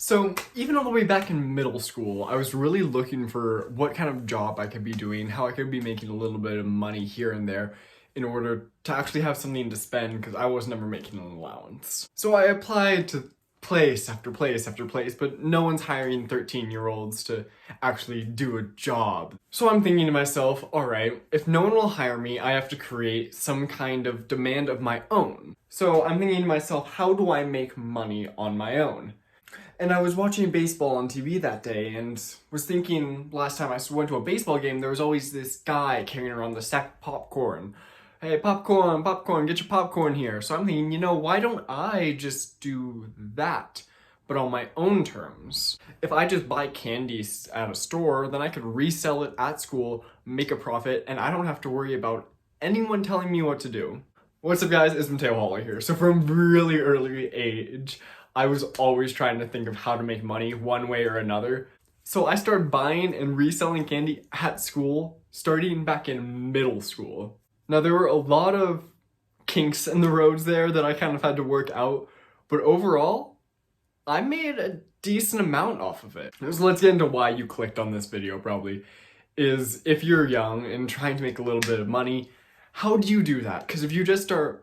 So even all the way back in middle school, I was really looking for what kind of job I could be doing, how I could be making a little bit of money here and there in order to actually have something to spend because I was never making an allowance. So I applied to place after place after place, but no one's hiring 13-year-olds to actually do a job. So I'm thinking to myself, all right, if no one will hire me, I have to create some kind of demand of my own. So I'm thinking to myself, how do I make money on my own? And I was watching baseball on TV that day and was thinking last time I went to a baseball game, there was always this guy carrying around the sack of popcorn. Hey, popcorn, popcorn, get your popcorn here. So I'm thinking, why don't I just do that, but on my own terms? If I just buy candy at a store, then I could resell it at school, make a profit, and I don't have to worry about anyone telling me what to do. What's up guys, it's Mateo here. So from really early age, I was always trying to think of how to make money one way or another. So I started buying and reselling candy at school, starting back in middle school. Now there were a lot of kinks in the roads there that I kind of had to work out, but overall, I made a decent amount off of it. So let's get into why you clicked on this video probably, is if you're young and trying to make a little bit of money, how do you do that? Because if you just start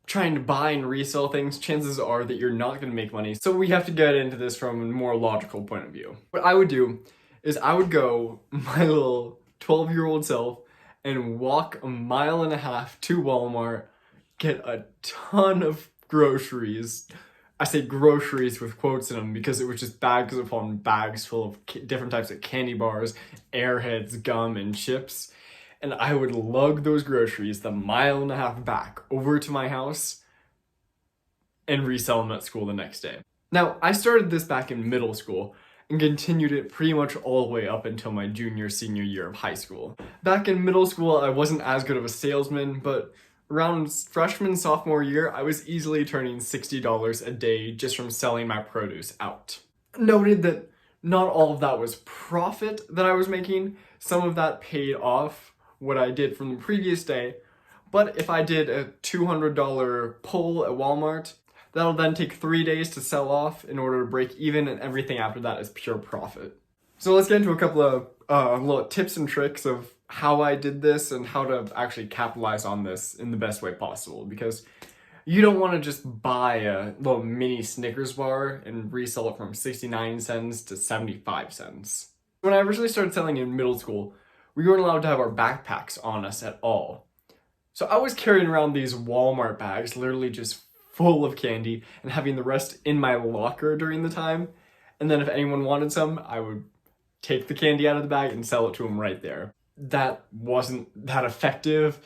trying to buy and resell things, chances are that you're not going to make money. So we have to get into this from a more logical point of view. What I would do is I would go my little 12-year-old self and walk 1.5 miles to Walmart, get a ton of groceries. I say groceries with quotes in them because it was just bags upon bags full of different types of candy bars, Airheads, gum, and chips. And I would lug those groceries the 1.5 miles back over to my house and resell them at school the next day. Now, I started this back in middle school and continued it pretty much all the way up until my senior year of high school. Back in middle school, I wasn't as good of a salesman, but around freshman, sophomore year, I was easily turning $60 a day just from selling my produce out. Noted that not all of that was profit that I was making. Some of that paid off what I did from the previous day, but if I did a $200 pull at Walmart, that'll then take 3 days to sell off in order to break even, and everything after that is pure profit. So let's get into a couple of little tips and tricks of how I did this and how to actually capitalize on this in the best way possible, because you don't want to just buy a little mini Snickers bar and resell it from 69 cents to 75 cents. When I originally started selling in middle school, we weren't allowed to have our backpacks on us at all. So I was carrying around these Walmart bags, literally just full of candy, and having the rest in my locker during the time. And then if anyone wanted some, I would take the candy out of the bag and sell it to them right there. That wasn't that effective.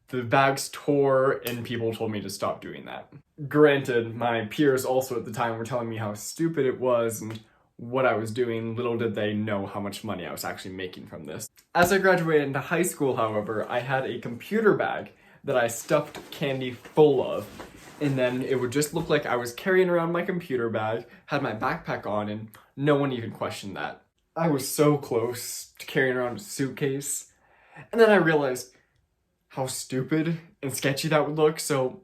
The bags tore and people told me to stop doing that. Granted, my peers also at the time were telling me how stupid it was and what I was doing. Little did they know how much money I was actually making from this. As I graduated into high school, however, I had a computer bag that I stuffed candy full of, and then it would just look like I was carrying around my computer bag, had my backpack on, and no one even questioned that. I was so close to carrying around a suitcase, and then I realized how stupid and sketchy that would look, so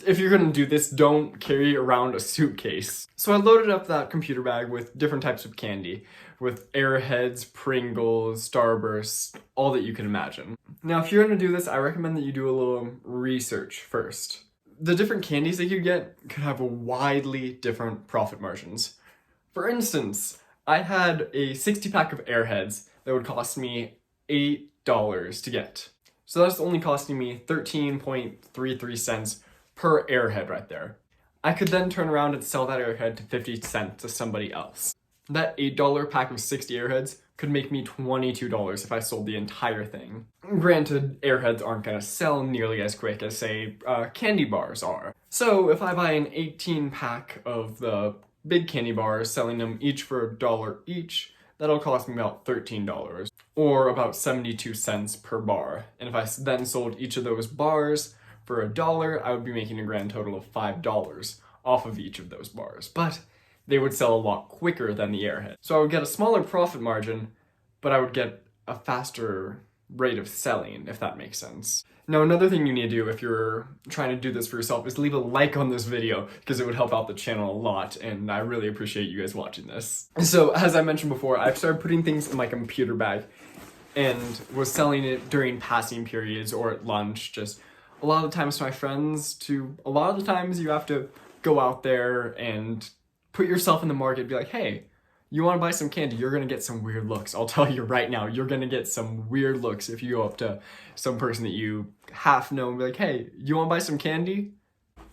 if you're gonna do this, don't carry around a suitcase. So I loaded up that computer bag with different types of candy, with Airheads, Pringles, Starbursts, all that you can imagine. Now, if you're gonna do this, I recommend that you do a little research first. The different candies that you get could have widely different profit margins. For instance, I had a 60-pack of Airheads that would cost me $8 to get. So that's only costing me 13.33 cents per Airhead right there. I could then turn around and sell that Airhead to 50 cents to somebody else. That $8 pack of 60 Airheads could make me $22 if I sold the entire thing. Granted, Airheads aren't gonna sell nearly as quick as, say, candy bars are. So if I buy an 18-pack of the big candy bars, selling them each for $1 each, that'll cost me about $13, or about 72 cents per bar. And if I then sold each of those bars for $1, I would be making a grand total of $5 off of each of those bars. But they would sell a lot quicker than the Airhead. So I would get a smaller profit margin, but I would get a faster rate of selling, if that makes sense. Now, another thing you need to do if you're trying to do this for yourself is leave a like on this video because it would help out the channel a lot, and I really appreciate you guys watching this. So, as I mentioned before, I've started putting things in my computer bag and was selling it during passing periods or at lunch, just a lot of the times to my friends. A lot of the times you have to go out there and put yourself in the market, be like, hey, you want to buy some candy? You're going to get some weird looks. I'll tell you right now, you're going to get some weird looks if you go up to some person that you half know and be like, hey, you want to buy some candy?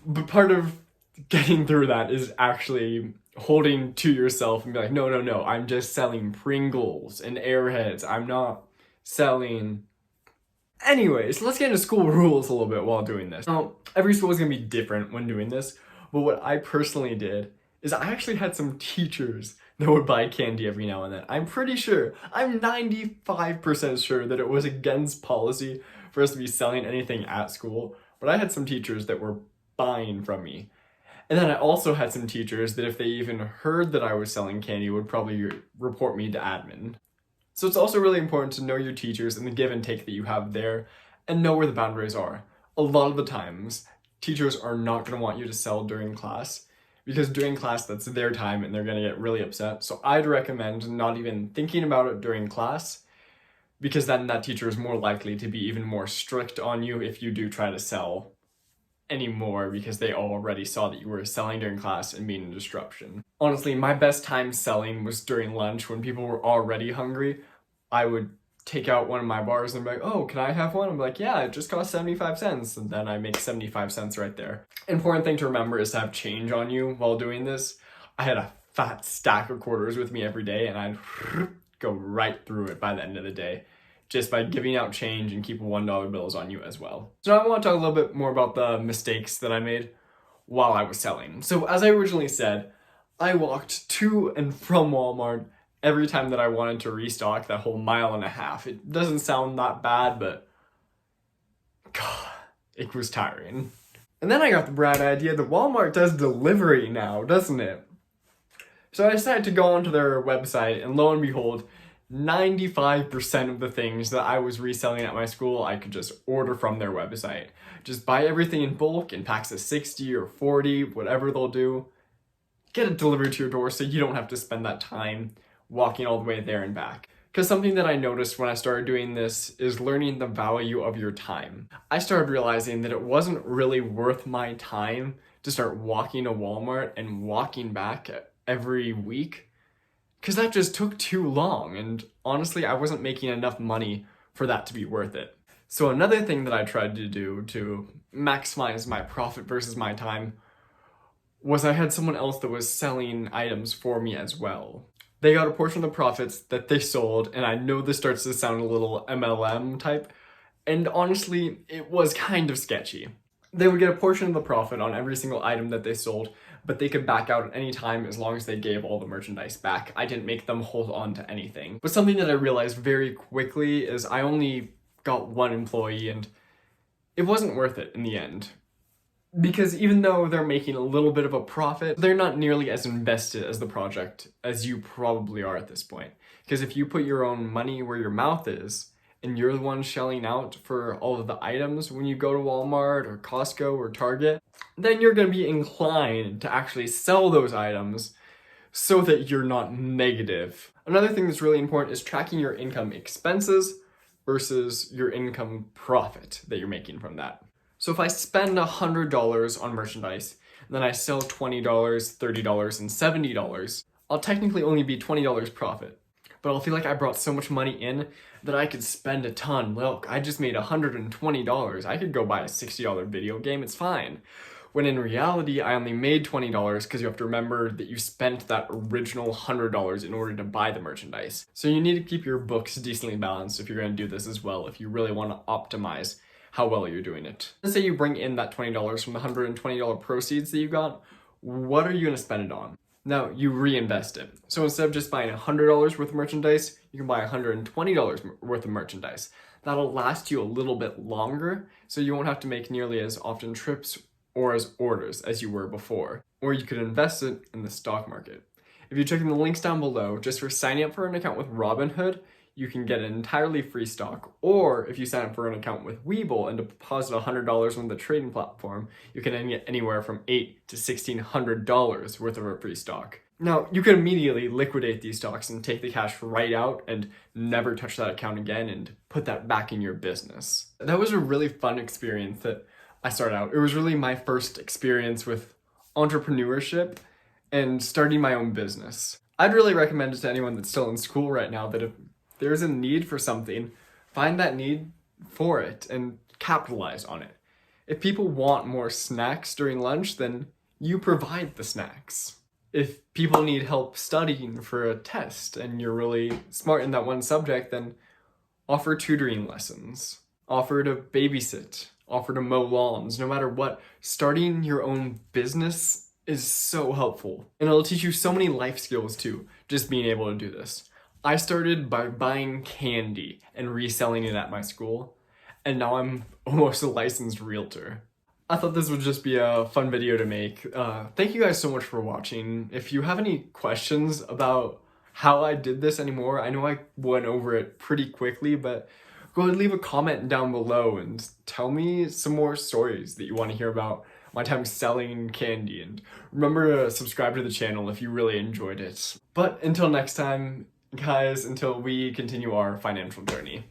But part of getting through that is actually holding to yourself and be like, no, I'm just selling Pringles and Airheads. I'm not selling... Anyways, let's get into school rules a little bit while doing this. Now, every school is going to be different when doing this, but what I personally did is I actually had some teachers that would buy candy every now and then. I'm pretty sure, I'm 95% sure that it was against policy for us to be selling anything at school, but I had some teachers that were buying from me. And then I also had some teachers that if they even heard that I was selling candy would probably report me to admin. So it's also really important to know your teachers and the give and take that you have there and know where the boundaries are. A lot of the times, teachers are not going to want you to sell during class because during class, that's their time and they're going to get really upset. So I'd recommend not even thinking about it during class because then that teacher is more likely to be even more strict on you if you do try to sell anymore because they already saw that you were selling during class and being a disruption. Honestly, my best time selling was during lunch when people were already hungry. I would take out one of my bars and be like, oh, can I have one? I'm like, yeah, it just cost 75 cents. And then I make 75 cents right there. Important thing to remember is to have change on you while doing this. I had a fat stack of quarters with me every day and I'd go right through it by the end of the day just by giving out change and keep $1 bills on you as well. So now I want to talk a little bit more about the mistakes that I made while I was selling. So as I originally said, I walked to and from Walmart every time that I wanted to restock that whole 1.5 miles. It doesn't sound that bad, but God, it was tiring. And then I got the bright idea that Walmart does delivery now, doesn't it? So I decided to go onto their website, and lo and behold, 95% of the things that I was reselling at my school, I could just order from their website. Just buy everything in bulk in packs of 60 or 40, whatever they'll do. Get it delivered to your door so you don't have to spend that time walking all the way there and back. Because something that I noticed when I started doing this is learning the value of your time. I started realizing that it wasn't really worth my time to start walking to Walmart and walking back every week, because that just took too long, and honestly, I wasn't making enough money for that to be worth it. So another thing that I tried to do to maximize my profit versus my time was I had someone else that was selling items for me as well. They got a portion of the profits that they sold, and I know this starts to sound a little MLM type, and honestly, it was kind of sketchy. They would get a portion of the profit on every single item that they sold, but they could back out at any time as long as they gave all the merchandise back. I didn't make them hold on to anything. But something that I realized very quickly is I only got one employee, and it wasn't worth it in the end. Because even though they're making a little bit of a profit, they're not nearly as invested as the project as you probably are at this point. Because if you put your own money where your mouth is, and you're the one shelling out for all of the items when you go to Walmart or Costco or Target, then you're going to be inclined to actually sell those items so that you're not negative. Another thing that's really important is tracking your income expenses versus your income profit that you're making from that. So if I spend $100 on merchandise, and then I sell $20, $30, and $70, I'll technically only be $20 profit. But I'll feel like I brought so much money in that I could spend a ton. Look, I just made $120. I could go buy a $60 video game, it's fine. When in reality, I only made $20 because you have to remember that you spent that original $100 in order to buy the merchandise. So you need to keep your books decently balanced if you're going to do this as well, if you really want to optimize how well you're doing it. Let's say you bring in that $20 from the $120 proceeds that you got. What are you going to spend it on? Now, you reinvest it. So instead of just buying $100 worth of merchandise, you can buy $120 worth of merchandise. That'll last you a little bit longer, so you won't have to make nearly as often trips or as orders as you were before. Or you could invest it in the stock market. If you check in the links down below, just for signing up for an account with Robinhood, you can get an entirely free stock, or if you sign up for an account with Webull and deposit $100 on the trading platform, you can get anywhere from $800 to $1,600 worth of a free stock. Now, you can immediately liquidate these stocks and take the cash right out and never touch that account again and put that back in your business. That was a really fun experience that I started out. It was really my first experience with entrepreneurship and starting my own business. I'd really recommend it to anyone that's still in school right now that if there's a need for something, find that need for it and capitalize on it. If people want more snacks during lunch, then you provide the snacks. If people need help studying for a test and you're really smart in that one subject, then offer tutoring lessons, offer to babysit, offer to mow lawns. No matter what, starting your own business is so helpful. And it'll teach you so many life skills too, just being able to do this. I started by buying candy and reselling it at my school, and now I'm almost a licensed realtor. I thought this would just be a fun video to make. Thank you guys so much for watching. If you have any questions about how I did this anymore, I know I went over it pretty quickly, but go ahead and leave a comment down below and tell me some more stories that you want to hear about my time selling candy. And remember to subscribe to the channel if you really enjoyed it. But until next time, guys, until we continue our financial journey.